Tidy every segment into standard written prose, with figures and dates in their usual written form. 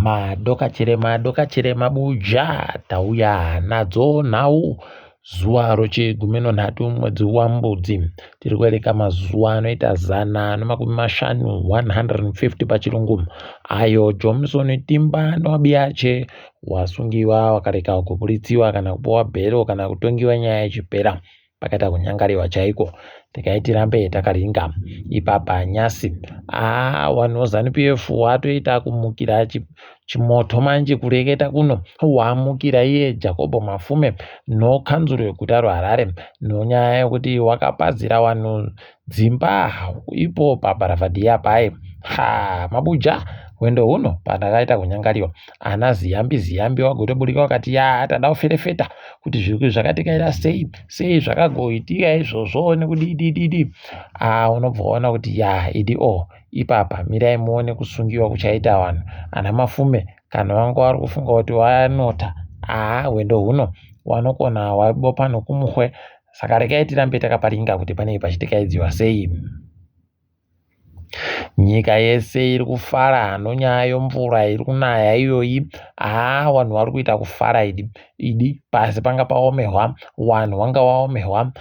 madokachere mabuja tauya nadzo nhau zuwa rochi13 mwedzi waMbudzi. Tiri kuereka mazuva anoita 150 pachirungu. Ayo Johnson Timba Nwabiache wasungiwa wakareka kupulitsiwa kana kupuwa bhero kana kutongiwa nyaya yechipera. Pakaita kunyangariwa chaiko tikaiti rambe takaringa ipapa nyasi wanhu ZANU-PF watoita kumukira chimoto manje kureketa kuno wamukira iye Jacob Mafume kanzuro yeguta reHarare nonyaya yekuti wakapadzira wanhu dzimba ipo paBharavadhiya paye. Mabuja wendo huno pandakaita kunyangariwa ana ziyambi wagotoburika wakati tada kuferefeta kuti zviri zvakatikaira sei zvakagoitika izvozvo nekudidididi. Unobva waona kuti ipapa mirai muone kusungiwa kuchaita vanhu ana Mafume kana vanga vari kufunga kuti wanota wendo huno wanokona waibopa nokumuhwe. Saka rekai tirambe takaparinga kuti panei pachitikaidziwa sei. Nyika yese iri kufara nonyaya yemvura iri kunaya iyoyi. Vanhu vari kuita kufara idi pasi panga paomehwa, vanhu vanga vaomehwa,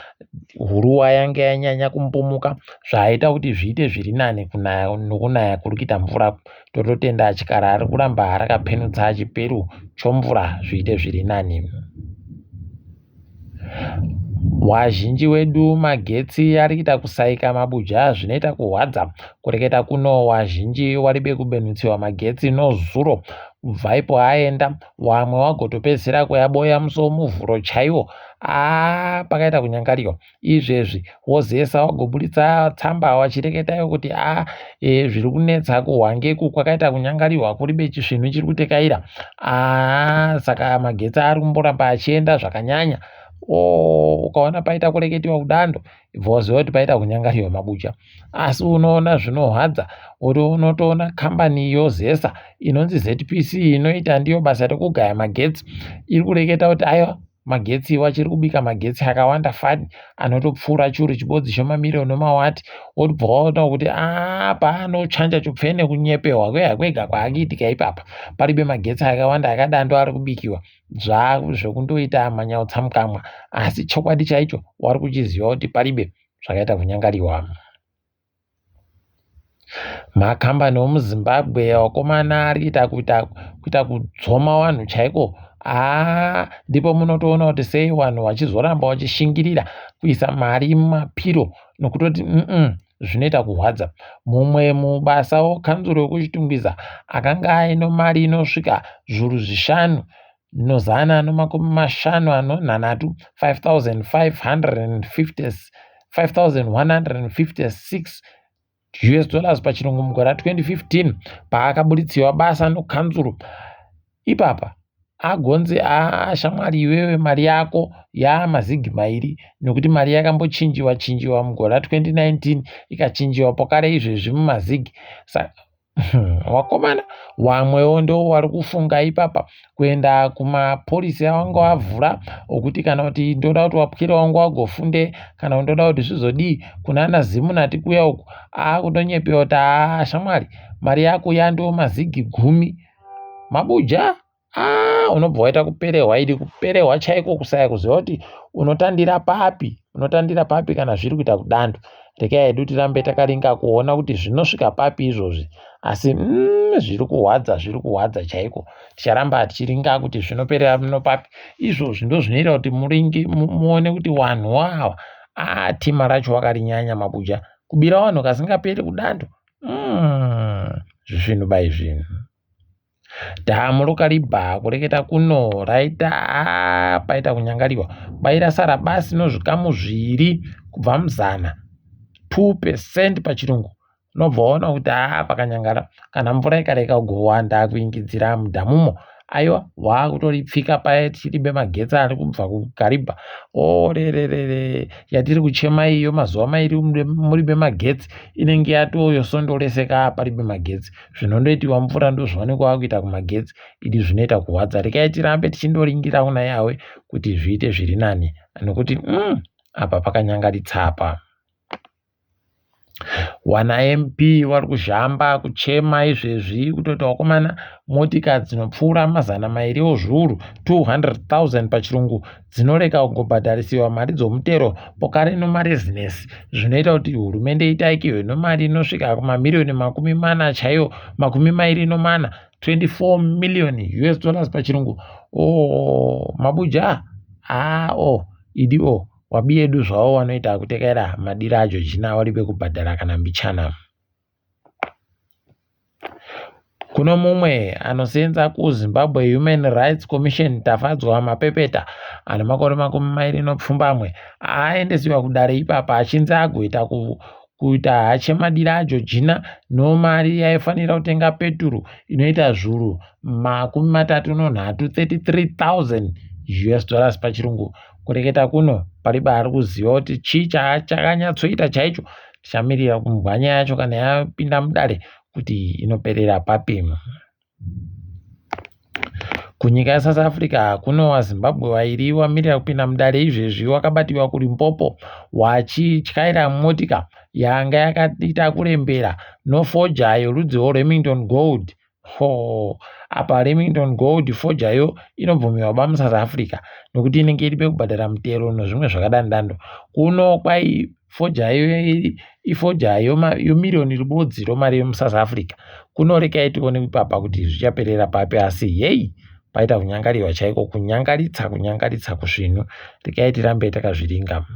huruva yanga yanyanya kumbumuka zvaita kuti zviite zviri nani nokunaya kuri kuita mvura. Tototenda chikara ari kuramba rakapenutsa chiperu chomvura zviite zviri nani. Wazhinji wedu magetsi ari kuita kusaika mabuja zvinoita kuhwadza. Kureketa kuno wazhinji waribe kubenutsiwa magetsi nozuro kubva ipo aenda wamwe wagotopedzisira kuyaboya muvhuro chaiwo. Pakaita kunyangariwa izvezvi wozesa wagobuditsa tsamba wachireketayo kuti zviri kunetsa kuhwangeku kwakaita kunyangariwa kuribe chinhu chiri kutekaira. Saka magetsi ari kumboramba achienda zvakanyanya. Ukaona paita kureketiwa kudando bvoziva kuti paita kunyangariwa mabuja. Asi unoona zvinohwadza unotoona kambani yozesa inonzi ZPC inoita ndiyo basa rekugaya magetsi iri kureketa kuti aiwa magetsi wachiri kubika magetsi akawanda fani anotopfuura churu chibodzi chomamirioni emawati. Wotobva waona kuti paanochanja chopfene kunyepewa kwega kwaakiitika ipapa paribe magetsi akawanda akadando ari kubikiwa zvekundoita manyautsa mukamwa. Asi chokwadi chaicho wari kuchiziva kuti paribe zvakaita kunyangariwa. Makambani emuZimbabwe wakomana ari kuita kudzoma vanhu chaiko. Ndipo munotoona kuti sei vanhu vachizoramba vachishingirira kuisa mari mumapiro nokutoti zvinoita kuhwadza. Mumwe mubasa kanzuro yekuchitungwiza akanga aino mari inosvika zviuru 5 nozana nomakumi 53 $5,156 pachirungu mugore ra2015 paakabuditsiwa basa nokanzuro. Ipapa agonzi shamwari iwewe mari yako mazigi mairi nokuti mari yakambochinjiwa mugore ra2019 ikachinjiwa pokare izvezvi mumazigi. Wakomana wamwewo ndo wari kufunga ipapa kuenda kumapolisi avanga vavhura okuti kana kuti ndoda kuti wapukira wangu wagofunde kana undoda kuti zvizodii kunana Zimunati kuya uku kutonyepewa kuti shamwari mari yako yando mazigi 10 mabuja. Unobva waita kuperehwa chaiko kusaya kuziva kuti unotandira papi kana zviri kuita kudando. Rekai hedu tirambe takaringa kuona kuti zvinosvika papi izvozvi. Asi zviri kuhwadza chaiko. Ticharamba tichiringa kuti zvinoperera papi. Izvozvi ndo zvinoita kuti muone kuti wanhu wawa tima racho wakarinyanya mabuja. Kubira wanhu kasingaperi kudando. Zvinhu bai zvinhu. Dhamu rokaribha kureketa kuno raita paita kunyangariwa. Bairasara basi nozvikamu 2 kubva muzana 2% pachirungu. Unobva waona kuti pakanyangara kana mvura ikareka kugowanda kuingidzira mudhamumo. Aiwa wakutoripfika paya tichiribe magetsi ari kubva kukaribha. Yatiri kuchema iyo mazuva mairi muribe magetsi inenge yatoyosonoreseka paribe magetsi. Zvinondoitiwa mvura ndozvaonekwa kuita kumagetsi idi zvinoita kuhwadza. Rekai tirambe tichindoringira kuna Yawe kuti zviite zviri nani nokuti apa pakanyangaritsa apa. Wana MP vari kuzhamba kuchema izvezvi kutoti wakomana motika dzinopfuura 200 zviuru 200,000 pachirungu dzinoreka kungobhadharisiwa mari dzomutero pokare nomarezinesi zvinoita kuti hurumende itaikiwe nomari inosvika kumamirioni 40 chaiyo 24 $24 million pachirungu. Mabuja idio wabi edu zvavo vanoita kutekera madira aJorgina waribe kubhadhara kana mbichana. Kuno mumwe anosenza kuZimbabwe Human Rights Commission Tafadzwa Mapepeta ana makore 20 aendesiwa kudare ipapa achinzi agoita kuita hachemadira aJorgina nomari yaifanira kutenga peturu inoita zviuru 33 $33,000 pachirungu. Kureketa kuno pariba ari kuziva kuti chii chakanyatsoita chaicho tichamirira kumhanya yacho kana yapinda mudare kuti inoperera papi. Kunyika yaSouth Africa kuno waZimbabwe wairi wamirira kupinda mudare izvezvi wakabatiwa kuLimpopo wachityaira motika yanga yakaita kurembera nofoja yorudzi rweRemington Gold. Apa Remington Gold fojayo inobvumiwa ba muSouth Africa nokuti inenge iribe kubhadhara mutero nezvimwe zvakadandando. Kuno kwai fojayo ifojayo yomiliyoni ribodzi romari yomuSouth Africa. Kunoreka itione ipapa kuti zvichaperera papi asi paita kunyangariwa chaiko kunyangaritsa kusvinu rekai tirambe takazviringa.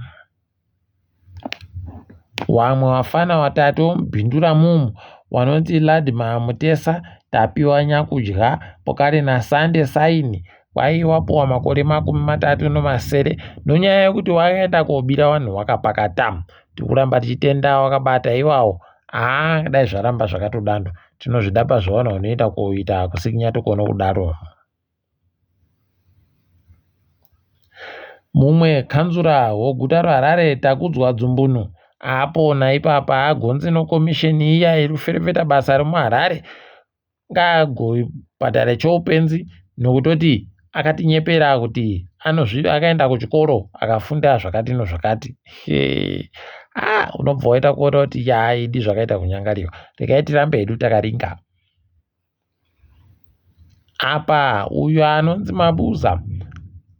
Wamwe wafana watatu mbindura mumu wanonzi Ladma Mutesa tapiwa nyakudya pokare naSande Saini waiwapowa makore 37 nonyaya yekuti wakaenda kobira vanhu wakapakata. Tikuramba tichitenda wakabata iwawo dai zvaramba zvakatodando tinozvidapa zvavanhu vanoita kuita kusikinya tokuona kudaro. Mumwe kanzura woguta raHarare Takudzwa Dzumbunu apona ipapa agonzi nokomisheni iya iriferefeta basa remuHarare ngagobhadhara choupenzi nokutoti akatinyepera kuti akaenda kuchikoro akafunda zvakati nozvakati. Unobva waita kuona kuti yaidi zvakaita kunyangariwa. Rekai tirambe hedu takaringa. Apa uyo anonzi Mabuza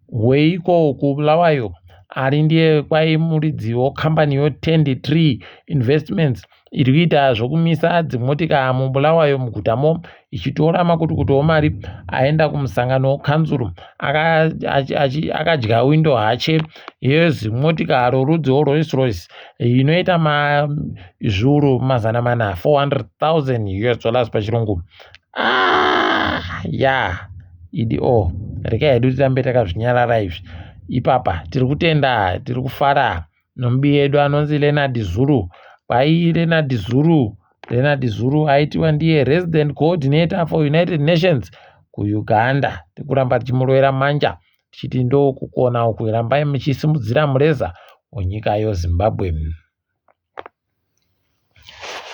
weiko kuBulawayo ari ndiye kwai muridziwo kambani yo10 Tree Investments iri kuita zvokumisa dzimotika muBulawayo mugutamo ichitora makutukutu omari aenda kumusangano wekanzuru akadya windo hache yezimotika rorudzi Rolls Royce inoita zviuru 400,000 $400,000 pachirungu. Idio rekai hedu tirambe takazvinyarara izvi. Ipapa tiri kutenda tiri kufara nombi yedu anonzi Leonard Zulu. Kwai Leonard Zulu aitiwa ndiye Resident Coordinator for United Nations kuUganda. Tikuramba tichimurovera manja tichiti ndo kukona kurambai muchisimudzira mureza wenyika yoZimbabwe.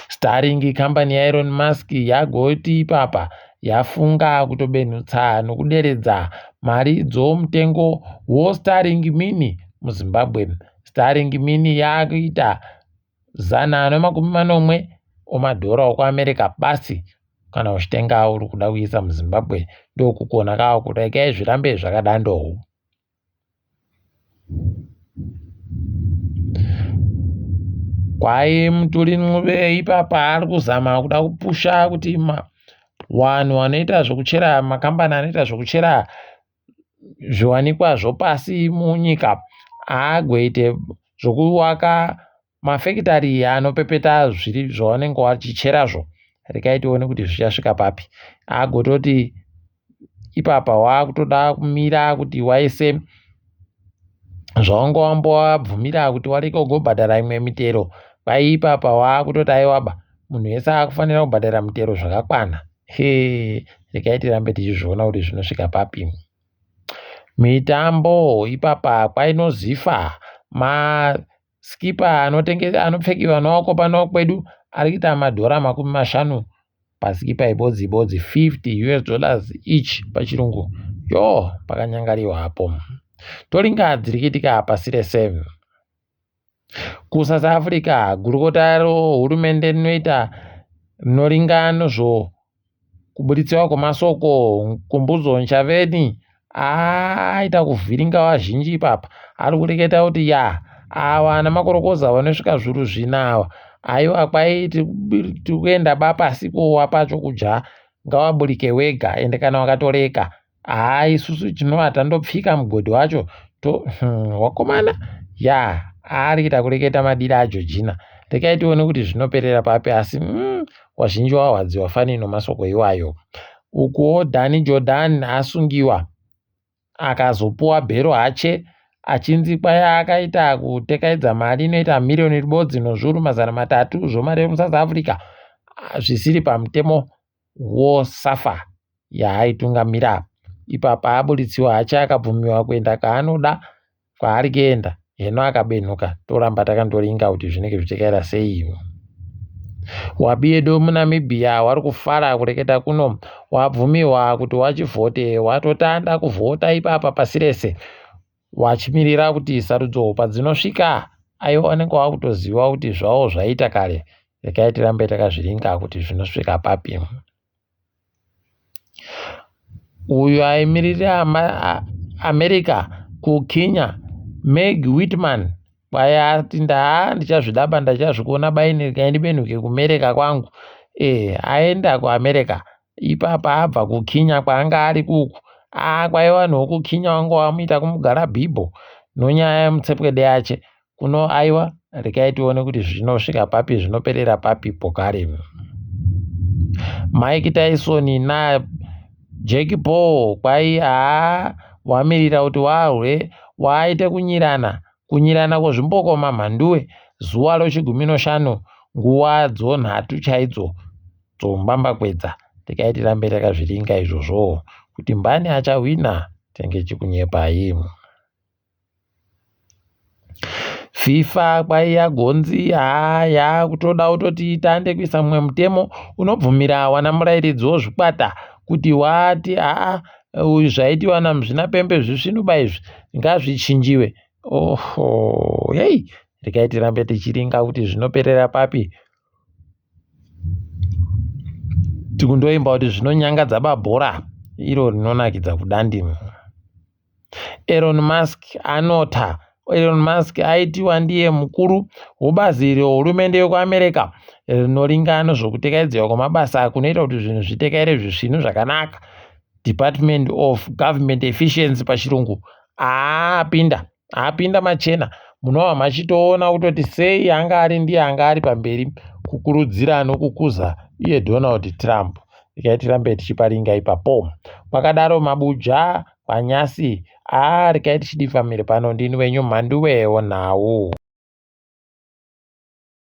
Starring kambani yaElon Musk yagoti ipapa yafunga kutobenutsa nokuderedza mari dzomutengo woStarlink Mini muZimbabwe. Starlink Mini yakuita $140 okuAmerica basi kana uchitenga uri kuda kuisa muZimbabwe. Ndokukona kawo kuti rekai zvirambe zvakadando. Kwai Muturimuve ipapa ari kuzama kuda kupusha kuti vanhu vanoita zvokuchera makambani anoita zvokuchera zviwanikwa zvopasi munyika agoite zvokuvaka mafekitari anopepeta zviri zvavanenge vachicherazvo. Rekai tione kuti zvichasvika papi. Agototi ipapa wakutoda kumira kuti waise zvaunga wambovabvumira kuti wareka kugobhadhara imwe mitero. Kwai ipapa wakutoti aiwaba munhu wese akufanira kubhadhara mitero zvakakwana. Rekai tirambe tichizviona kuti zvinosvika papi. Mitambo ipapa kwainozifa masikipa anopfekiwa naoko pano kwedu ari kuita $50 pasikipa ibodzi $50 each pachirungu. Pakanyangariwa hapo. Toringa dziri kuitika pasi rese. kuSouth Africa gurukota rehurumende rinoita rinoringa kubuditsiwa kwemasoko Kumbuzo Ntshavheni aita kuvhiringa vazhinji ipapa. Ari kureketa kuti ava ana makorokoza vanosvika zviuru zvina aiwa kwaiti kuenda pasi kuwa chokudya ngavaburike wega, ende kana wakatoreka isusu tinova tandopfika mugodhi wacho wakomana ari kuita kureketa madiro aJoojina. Rekai tione kuti zvinoperera papi, asi wazhinji wahwadziwa fani nemasoko iwayo. Ukuwo Dani Jordan asungiwa akazopuwa bhero hache achinzi kwai akaita kutekaidza mari inoita milioni ribodzi nezviuru 300 zvomari yemuSouth Africa zvisiri pamutemo woSAFA yaaitungamira. Ipapa abuditsiwa hache akabvumiwa kuenda kaanoda kwaari kuenda, heno akabenuka. Toramba takandoringa kuti zvinenge zvichikaita sei. Wabiedo muNamibia wari kufara kureketa kuno wabvumiwa kuti wachivhote, watotanda kuvhota ipapa pasi rese wachimirira kuti sarudzo padzinosvika wanenge wakutoziva kuti zvavo zvaita kare. Rekai tirambe takazviringa kuti zvinosvika papi. Uyu aimirira America kuKenya Meg Whitman kwayati ndichazvidaba ndachazvikuona ndikaendibenuke kumereka kwangu. Aenda kuAmerica ipapa abva kuKenya kwaanga ari kuku kwaiva nokuKenya wangu wamuita kumugara bhibho nonyaya yemutsepwede yache kuno aiwa. Rekai tione kuti zvinosvika papi, zvinoperera papi pokare. Mike Tyson naJake Paul kwai wamirira kuti warwe waite kunyirana kwezvimbokoma mhanduwe zuva re15 nguva dzonhatu chaidzo dzombamba kwedza. Rekai tirambe takazviringa izvozvo kuti mbani achawina tenge chikunyepai. FIFA kwai yagonzi yakutoda kutoti itande kuisa mumwe mutemo unobvumira wana murairidzi wozvikwata kuti wati zvaitiwa namuzvinapembe zvisvinuba izvi ngazvichinjiwe. Rekai tirambe tichiringa kuti zvinoperera papi. Tikundoimba kuti zvinonyangadza babhora iro rinonakidza kudandini. Elon Musk anota. Elon Musk aitiwa ndiye mukuru webazi rehurumende yekuAmerica rinoringana zvokutekaidzwa kwamabasa kunoita kuti zvinhu zvitekaire zvisvinu zvakanaka, Department of Government Efficiency pachirungu. Apinda machena. Munova machitoona kutoti sei anga ari ndiye anga ari pamberi kukurudzira nokukuza iye Donald Trump. Rekai tirambe tichiparinga ipapo. Kwakadaro mabuja panyasi rekai tichidifamire pano. Ndini wenyu Mhanduwe Onhau.